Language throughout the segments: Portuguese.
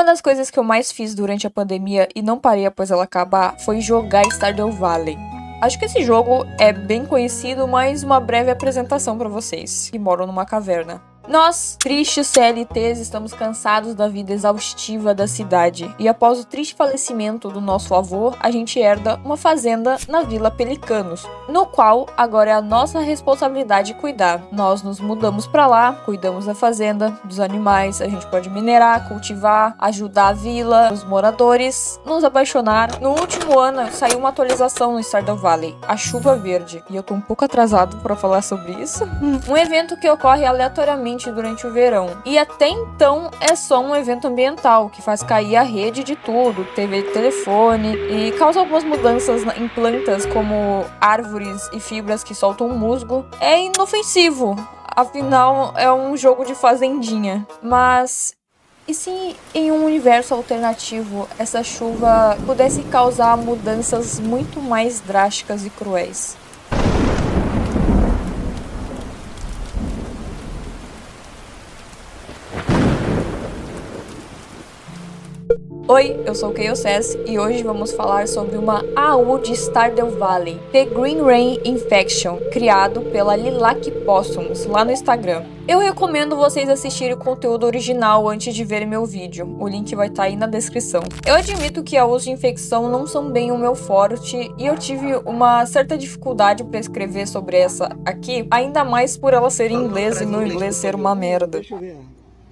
Uma das coisas que eu mais fiz durante a pandemia e não parei após ela acabar foi jogar Stardew Valley. Acho que esse jogo é bem conhecido, mas uma breve apresentação para vocês que moram numa caverna. Nós, tristes CLTs, estamos cansados da vida exaustiva da cidade, e após o triste falecimento do nosso avô, a gente herda uma fazenda na Vila Pelicanos, no qual agora é a nossa responsabilidade cuidar. Nós nos mudamos para lá, cuidamos da fazenda, dos animais, a gente pode minerar, cultivar, ajudar a vila, os moradores, nos apaixonar. No último ano saiu uma atualização no Stardew Valley, a Chuva Verde, e eu tô um pouco atrasado para falar sobre isso. Um evento que ocorre aleatoriamente durante o verão. E até então é só um evento ambiental que faz cair a rede de tudo, TV, telefone, e causa algumas mudanças em plantas como árvores e fibras que soltam musgo. É inofensivo, afinal é um jogo de fazendinha. Mas e se em um universo alternativo essa chuva pudesse causar mudanças muito mais drásticas e cruéis? Oi, eu sou o Chaos e hoje vamos falar sobre uma AU de Stardew Valley, The Green Rain Infection, criado pela Lilac Possums, lá no Instagram. Eu recomendo vocês assistirem o conteúdo original antes de verem meu vídeo, o link vai estar aí na descrição. Eu admito que AUs de infecção não são bem o meu forte e eu tive uma certa dificuldade para escrever sobre essa aqui, ainda mais por ela ser em inglês e meu inglês ser uma merda. Deixa eu ver.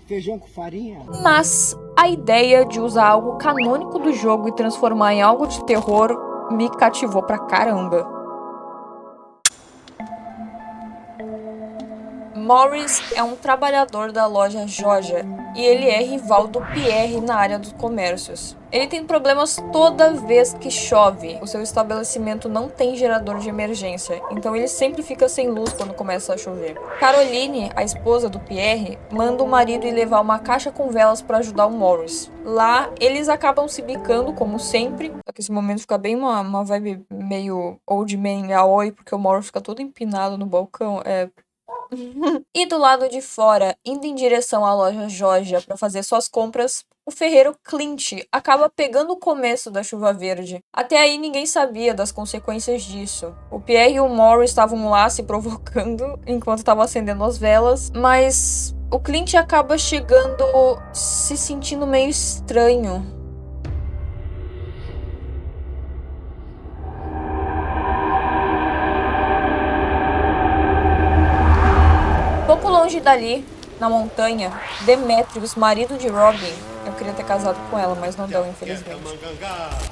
Feijão com farinha? Mas a ideia de usar algo canônico do jogo e transformar em algo de terror me cativou pra caramba. Morris é um trabalhador da loja Joja e ele é rival do Pierre na área dos comércios. Ele tem problemas toda vez que chove. O seu estabelecimento não tem gerador de emergência, então ele sempre fica sem luz quando começa a chover. Caroline, a esposa do Pierre, manda o marido ir levar uma caixa com velas para ajudar o Morris. Lá, eles acabam se bicando, como sempre. Só que esse momento fica bem uma vibe meio old man yaoi, porque o Morris fica todo empinado no balcão. E do lado de fora, indo em direção à loja Joja para fazer suas compras, o ferreiro Clint acaba pegando o começo da chuva verde. Até aí ninguém sabia das consequências disso. O Pierre e o Morris estavam lá se provocando enquanto estavam acendendo as velas, mas o Clint acaba chegando se sentindo meio estranho. Pouco longe dali, na montanha, Demetrius, marido de Robin, eu queria ter casado com ela, mas não deu, infelizmente.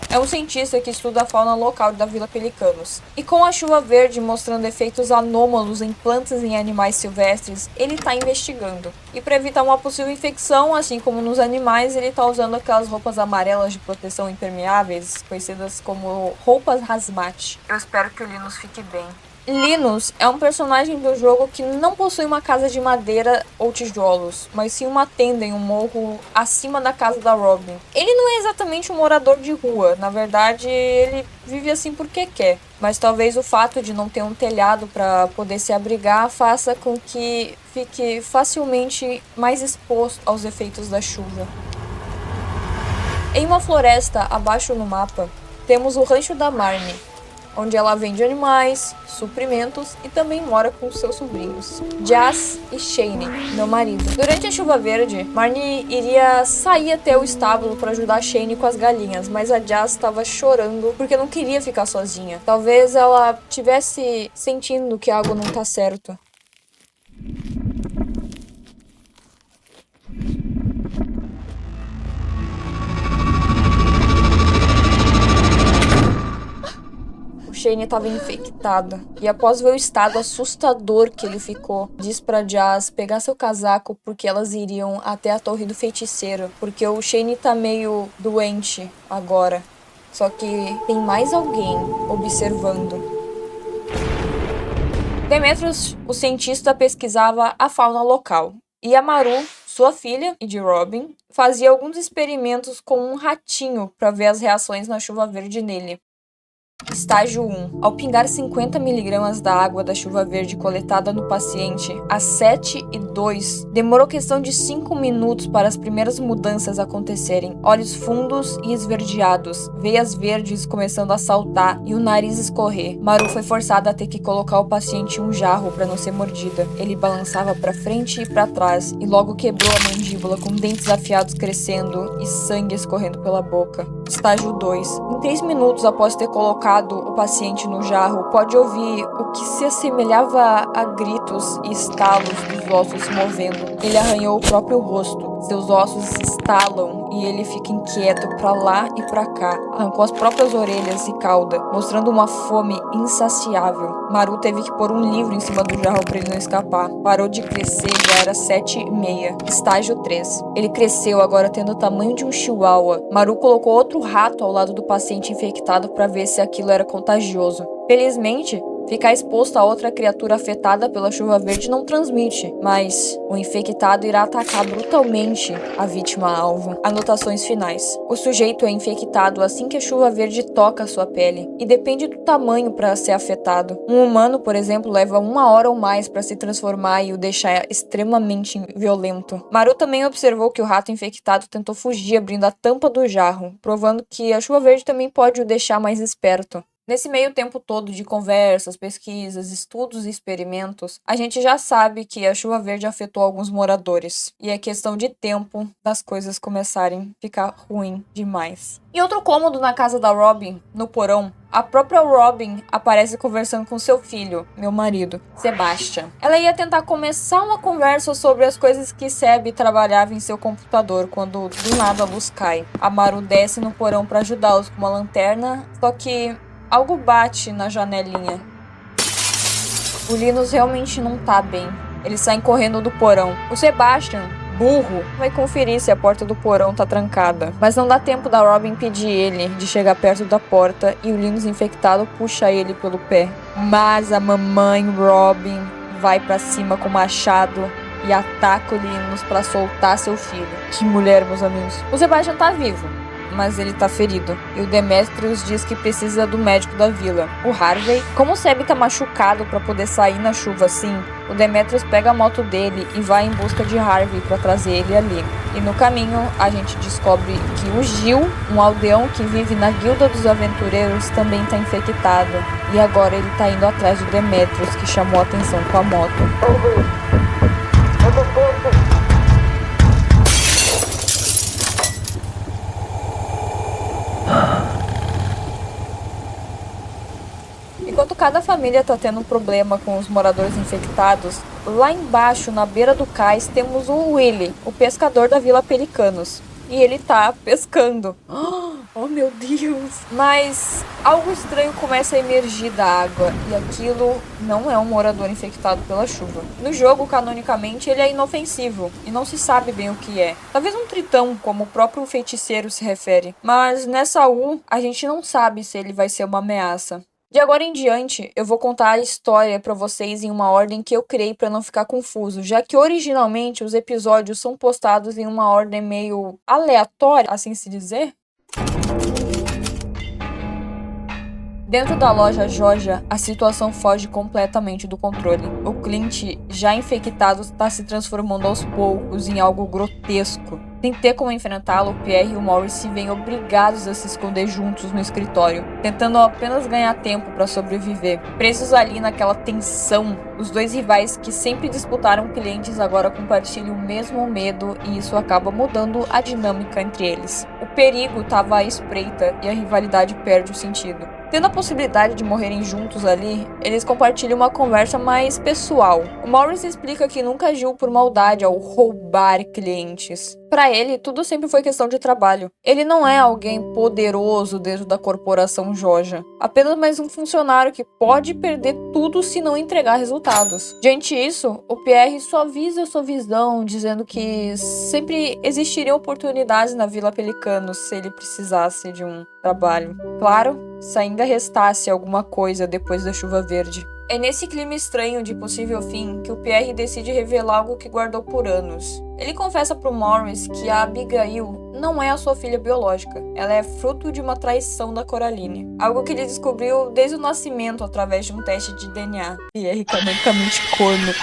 É um cientista que estuda a fauna local da Vila Pelicanos. E com a chuva verde mostrando efeitos anômalos em plantas e em animais silvestres, ele está investigando. E para evitar uma possível infecção, assim como nos animais, ele está usando aquelas roupas amarelas de proteção impermeáveis, conhecidas como roupas hazmat. Eu espero que o Linus fique bem. Linus é um personagem do jogo que não possui uma casa de madeira ou tijolos, mas sim uma tenda em um morro acima da casa da Robin. Ele não é exatamente um morador de rua, na verdade ele vive assim porque quer, mas talvez o fato de não ter um telhado para poder se abrigar faça com que fique facilmente mais exposto aos efeitos da chuva. Em uma floresta abaixo no mapa, temos o rancho da Marnie, onde ela vende animais, suprimentos e também mora com seus sobrinhos, Jazz e Shane, meu marido. Durante a chuva verde, Marnie iria sair até o estábulo para ajudar Shane com as galinhas, mas a Jazz estava chorando porque não queria ficar sozinha. Talvez ela tivesse sentindo que algo não tá certo. Shane estava infectado, e após ver o estado assustador que ele ficou, diz pra Jazz pegar seu casaco porque elas iriam até a torre do feiticeiro, porque o Shane tá meio doente agora. Só que tem mais alguém observando. Demetrius, o cientista, pesquisava a fauna local, e a Maru, sua filha e de Robin, fazia alguns experimentos com um ratinho para ver as reações na chuva verde nele. Estágio 1. Ao pingar 50 mg da água da chuva verde coletada no paciente às 7h02, demorou questão de 5 minutos para as primeiras mudanças acontecerem. Olhos fundos e esverdeados, veias verdes começando a saltar e o nariz escorrer. Maru foi forçada a ter que colocar o paciente em um jarro para não ser mordida. Ele balançava para frente e para trás e logo quebrou a mandíbula com dentes afiados crescendo e sangue escorrendo pela boca. Estágio 2. Em 3 minutos após ter colocado o paciente no jarro, pode ouvir o que se assemelhava a gritos e estalos dos ossos se movendo. Ele arranhou o próprio rosto. Seus ossos se estalam e ele fica inquieto pra lá e pra cá. Arrancou as próprias orelhas e cauda, mostrando uma fome insaciável. Maru teve que pôr um livro em cima do jarro para ele não escapar. Parou de crescer, já era 7h30. Estágio 3. Ele cresceu, agora tendo o tamanho de um chihuahua. Maru colocou outro rato ao lado do paciente infectado para ver se aquilo era contagioso. Felizmente, ficar exposto a outra criatura afetada pela chuva verde não transmite, mas o infectado irá atacar brutalmente a vítima-alvo. Anotações finais. O sujeito é infectado assim que a chuva verde toca sua pele, e depende do tamanho para ser afetado. Um humano, por exemplo, leva 1 hora ou mais para se transformar e o deixar extremamente violento. Maru também observou que o rato infectado tentou fugir abrindo a tampa do jarro, provando que a chuva verde também pode o deixar mais esperto. Nesse meio tempo todo de conversas, pesquisas, estudos e experimentos, a gente já sabe que a chuva verde afetou alguns moradores. E é questão de tempo das coisas começarem a ficar ruim demais. Em outro cômodo na casa da Robin, no porão, a própria Robin aparece conversando com seu filho, meu marido, Sebastian. Ela ia tentar começar uma conversa sobre as coisas que Seb trabalhava em seu computador quando do nada a luz cai. A Maru desce no porão para ajudá-los com uma lanterna, só que algo bate na janelinha. O Linus realmente não tá bem. Eles saem correndo do porão. O Sebastian, burro, vai conferir se a porta do porão tá trancada. Mas não dá tempo da Robin impedir ele de chegar perto da porta e o Linus infectado puxa ele pelo pé. Mas a mamãe Robin vai pra cima com o machado e ataca o Linus pra soltar seu filho. Que mulher, meus amigos. O Sebastian tá vivo, mas ele tá ferido. E o Demetrius diz que precisa do médico da vila. O Harvey, como o Seb tá machucado pra poder sair na chuva assim, o Demetrius pega a moto dele e vai em busca de Harvey pra trazer ele ali. E no caminho, a gente descobre que o Gil, um aldeão que vive na Guilda dos Aventureiros, também tá infectado. E agora ele tá indo atrás do Demetrius, que chamou a atenção com a moto. Enquanto cada família tá tendo um problema com os moradores infectados, lá embaixo, na beira do cais, temos o Willy, o pescador da Vila Pelicanos. E ele tá pescando. Oh, meu Deus! Mas algo estranho começa a emergir da água, e aquilo não é um morador infectado pela chuva. No jogo, canonicamente, ele é inofensivo, e não se sabe bem o que é. Talvez um tritão, como o próprio feiticeiro se refere. Mas nessa U, a gente não sabe se ele vai ser uma ameaça. De agora em diante, eu vou contar a história pra vocês em uma ordem que eu criei pra não ficar confuso, já que originalmente os episódios são postados em uma ordem meio aleatória, assim se dizer. Dentro da loja Joja, a situação foge completamente do controle. O Clint, já infectado, está se transformando aos poucos em algo grotesco. Sem ter como enfrentá-lo, Pierre e o Morris se veem obrigados a se esconder juntos no escritório, tentando apenas ganhar tempo para sobreviver. Presos ali naquela tensão, os dois rivais que sempre disputaram clientes agora compartilham o mesmo medo e isso acaba mudando a dinâmica entre eles. O perigo estava à espreita e a rivalidade perde o sentido. Tendo a possibilidade de morrerem juntos ali, eles compartilham uma conversa mais pessoal. O Morris explica que nunca agiu por maldade ao roubar clientes. Para ele, tudo sempre foi questão de trabalho. Ele não é alguém poderoso dentro da corporação Joja. Apenas mais um funcionário que pode perder tudo se não entregar resultados. Diante disso, o Pierre suaviza sua visão, dizendo que sempre existiriam oportunidades na Vila Pelicanos se ele precisasse de um trabalho. Claro, se ainda restasse alguma coisa depois da chuva verde. É nesse clima estranho de possível fim que o Pierre decide revelar algo que guardou por anos. Ele confessa pro Morris que a Abigail não é a sua filha biológica. Ela é fruto de uma traição da Coraline. Algo que ele descobriu desde o nascimento através de um teste de DNA. Pierre canonicamente corno.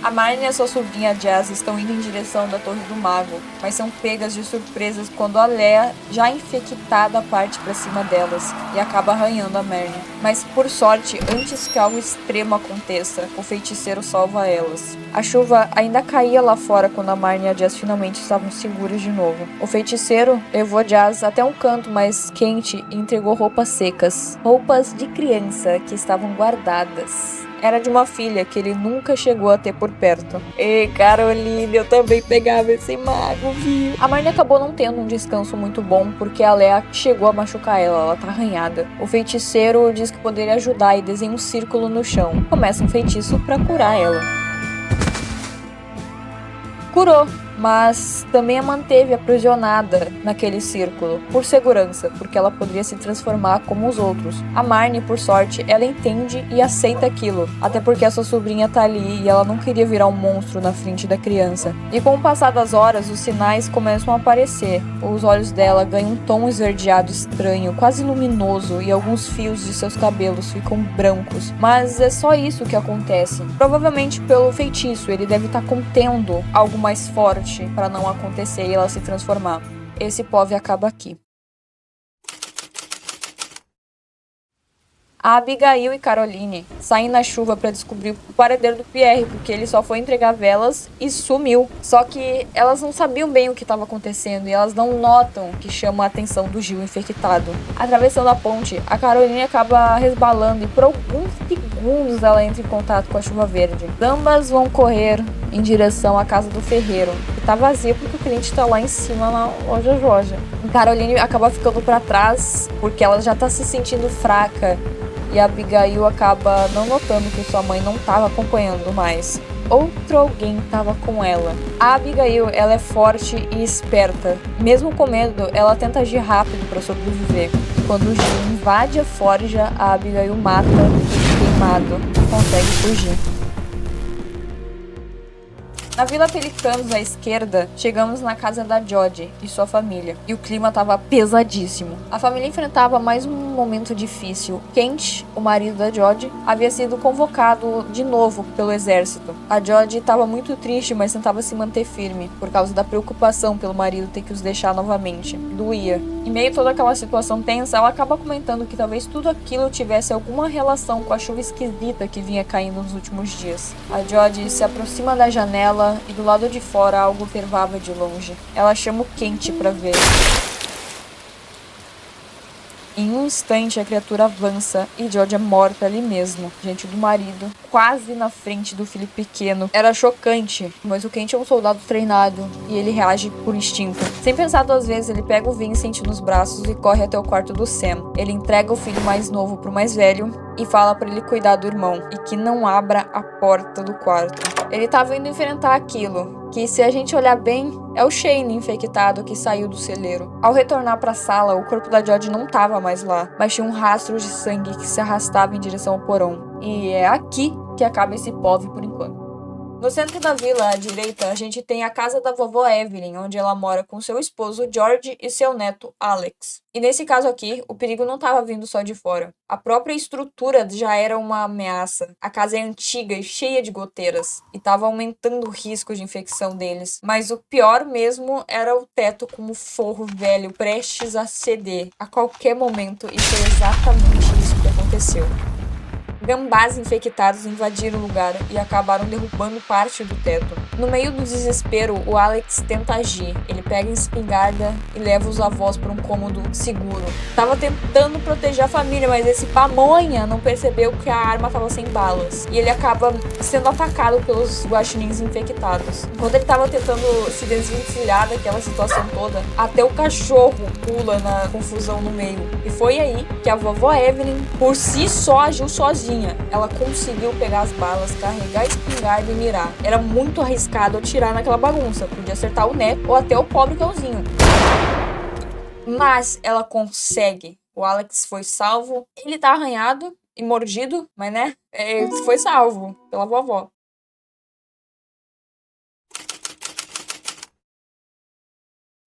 A Marnie e a sua sobrinha Jazz estão indo em direção da Torre do Mago, mas são pegas de surpresas quando a Leia, já infectada, parte para cima delas e acaba arranhando a Marnie. Mas por sorte, antes que algo extremo aconteça, o feiticeiro salva elas. A chuva ainda caía lá fora quando a Marnie e a Jazz finalmente estavam seguras de novo. O feiticeiro levou Jazz até um canto mais quente e entregou roupas secas, roupas de criança que estavam guardadas. Era de uma filha que ele nunca chegou a ter por perto. Ei, Caroline, eu também pegava esse mago, viu? A Marnie acabou não tendo um descanso muito bom porque a Leia chegou a machucar ela tá arranhada. O feiticeiro diz que poderia ajudar e desenha um círculo no chão. Começa um feitiço pra curar ela. Curou, mas também a manteve aprisionada naquele círculo, por segurança, porque ela poderia se transformar como os outros. A Marnie, por sorte, ela entende e aceita aquilo, até porque a sua sobrinha tá ali e ela não queria virar um monstro na frente da criança. E com o passar das horas, os sinais começam a aparecer. Os olhos dela ganham um tom esverdeado estranho, quase luminoso, e alguns fios de seus cabelos ficam brancos. Mas é só isso que acontece. Provavelmente pelo feitiço, ele deve estar contendo algo mais forte para não acontecer e ela se transformar. Esse POV acaba aqui. A Abigail e Caroline saem na chuva para descobrir o paradeiro do Pierre, porque ele só foi entregar velas e sumiu. Só que elas não sabiam bem o que estava acontecendo e elas não notam que chama a atenção do Gil infectado. Atravessando a ponte, a Caroline acaba resbalando e por alguns segundos ela entra em contato com a chuva verde. Ambas vão correr em direção à casa do ferreiro, que tá vazia porque o cliente tá lá em cima na loja Joja. Caroline acaba ficando para trás porque ela já tá se sentindo fraca. E a Abigail acaba não notando que sua mãe não estava acompanhando mais. Outro alguém estava com ela. A Abigail, ela é forte e esperta. Mesmo com medo, ela tenta agir rápido para sobreviver. E quando o Gil invade a forja, a Abigail mata o queimado e consegue fugir. Na Vila Pelicanos, à esquerda, chegamos na casa da Jodie e sua família, e o clima estava pesadíssimo. A família enfrentava mais um momento difícil. Kent, o marido da Jodie, havia sido convocado de novo pelo exército. A Jodie estava muito triste, mas tentava se manter firme, por causa da preocupação pelo marido ter que os deixar novamente. Doía. Em meio a toda aquela situação tensa, ela acaba comentando que talvez tudo aquilo tivesse alguma relação com a chuva esquisita que vinha caindo nos últimos dias. A Jodie se aproxima da janela e do lado de fora algo fervava de longe. Ela chama o Kent para ver. Em um instante, a criatura avança e Jodie é morta ali mesmo, diante do marido, quase na frente do filho pequeno. Era chocante, mas o Kent é um soldado treinado e ele reage por instinto. Sem pensar duas vezes, ele pega o Vincent nos braços e corre até o quarto do Sam. Ele entrega o filho mais novo pro mais velho e fala para ele cuidar do irmão e que não abra a porta do quarto. Ele estava indo enfrentar aquilo, que se a gente olhar bem, é o Shane infectado que saiu do celeiro. Ao retornar para a sala, o corpo da Jodie não estava mais lá, mas tinha um rastro de sangue que se arrastava em direção ao porão. E é aqui que acaba esse POV por enquanto. No centro da vila, à direita, a gente tem a casa da vovó Evelyn, onde ela mora com seu esposo George e seu neto Alex. E nesse caso aqui, o perigo não estava vindo só de fora. A própria estrutura já era uma ameaça. A casa é antiga e cheia de goteiras, e estava aumentando o risco de infecção deles. Mas o pior mesmo era o teto com o forro velho prestes a ceder. A qualquer momento, e foi exatamente isso que aconteceu. Gambás infectados invadiram o lugar e acabaram derrubando parte do teto. No meio do desespero, o Alex tenta agir. Ele pega a espingarda e leva os avós para um cômodo seguro. Tava tentando proteger a família, mas esse pamonha não percebeu que a arma estava sem balas. E ele acaba sendo atacado pelos guaxinins infectados. Quando ele estava tentando se desvencilhar daquela situação toda, até o cachorro pula na confusão no meio. E foi aí que a vovó Evelyn, por si só, agiu sozinha. Ela conseguiu pegar as balas, carregar a espingarda e mirar. Era muito arriscado atirar naquela bagunça. Podia acertar o neto ou até o pobre cãozinho. Mas ela consegue. O Alex foi salvo. Ele tá arranhado e mordido, mas né, foi salvo pela vovó.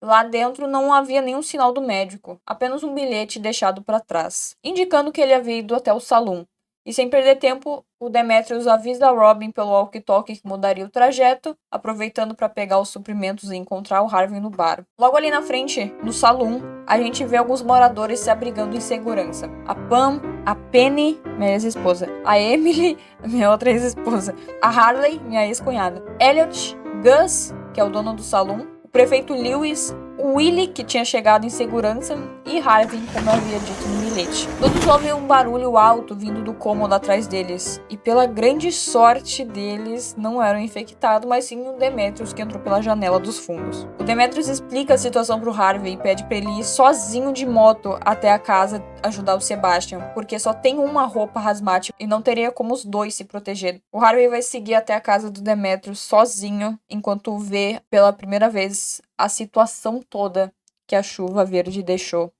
Lá dentro não havia nenhum sinal do médico, apenas um bilhete deixado para trás, indicando que ele havia ido até o salão. E sem perder tempo, o Demetrius avisa a Robin pelo walkie-talkie que mudaria o trajeto, aproveitando para pegar os suprimentos e encontrar o Harvey no bar. Logo ali na frente, no salão, a gente vê alguns moradores se abrigando em segurança. A Pam, a Penny, minha ex-esposa, a Emily, minha outra ex-esposa, a Harley, minha ex-cunhada, Elliot, Gus, que é o dono do salão, o prefeito Lewis, o Willie, que tinha chegado em segurança, e Harvey, como eu havia dito no bilhete. Todos ouvem um barulho alto vindo do cômodo atrás deles, e pela grande sorte deles, não eram infectados, mas sim o Demetrius, que entrou pela janela dos fundos. O Demetrius explica a situação pro Harvey e pede pra ele ir sozinho de moto até a casa ajudar o Sebastian, porque só tem uma roupa hazmat e não teria como os dois se proteger. O Harvey vai seguir até a casa do Demetrius sozinho, enquanto vê pela primeira vez a situação toda que a chuva verde deixou.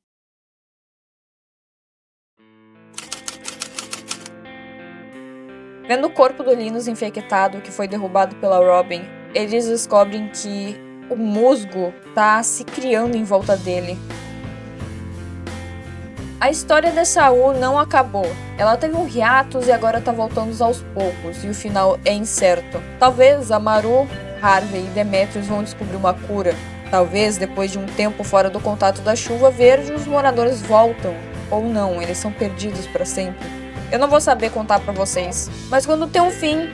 Vendo o corpo do Linus infectado que foi derrubado pela Robin, eles descobrem que o musgo tá se criando em volta dele. A história da Saul não acabou. Ela teve um hiatus e agora tá voltando aos poucos, e o final é incerto. Talvez a Maru, Harvey e Demetrius vão descobrir uma cura. Talvez, depois de um tempo fora do contato da chuva verde, os moradores voltam. Ou não, eles são perdidos para sempre. Eu não vou saber contar pra vocês, mas quando tem um fim,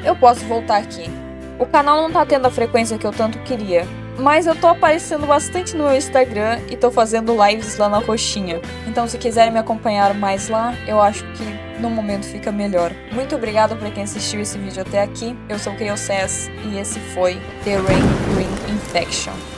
eu posso voltar aqui. O canal não tá tendo a frequência que eu tanto queria, mas eu tô aparecendo bastante no meu Instagram e tô fazendo lives lá na roxinha. Então se quiserem me acompanhar mais lá, eu acho que no momento fica melhor. Muito obrigada por quem assistiu esse vídeo até aqui. Eu sou o Chaos Sass e esse foi The Rain Green Infection.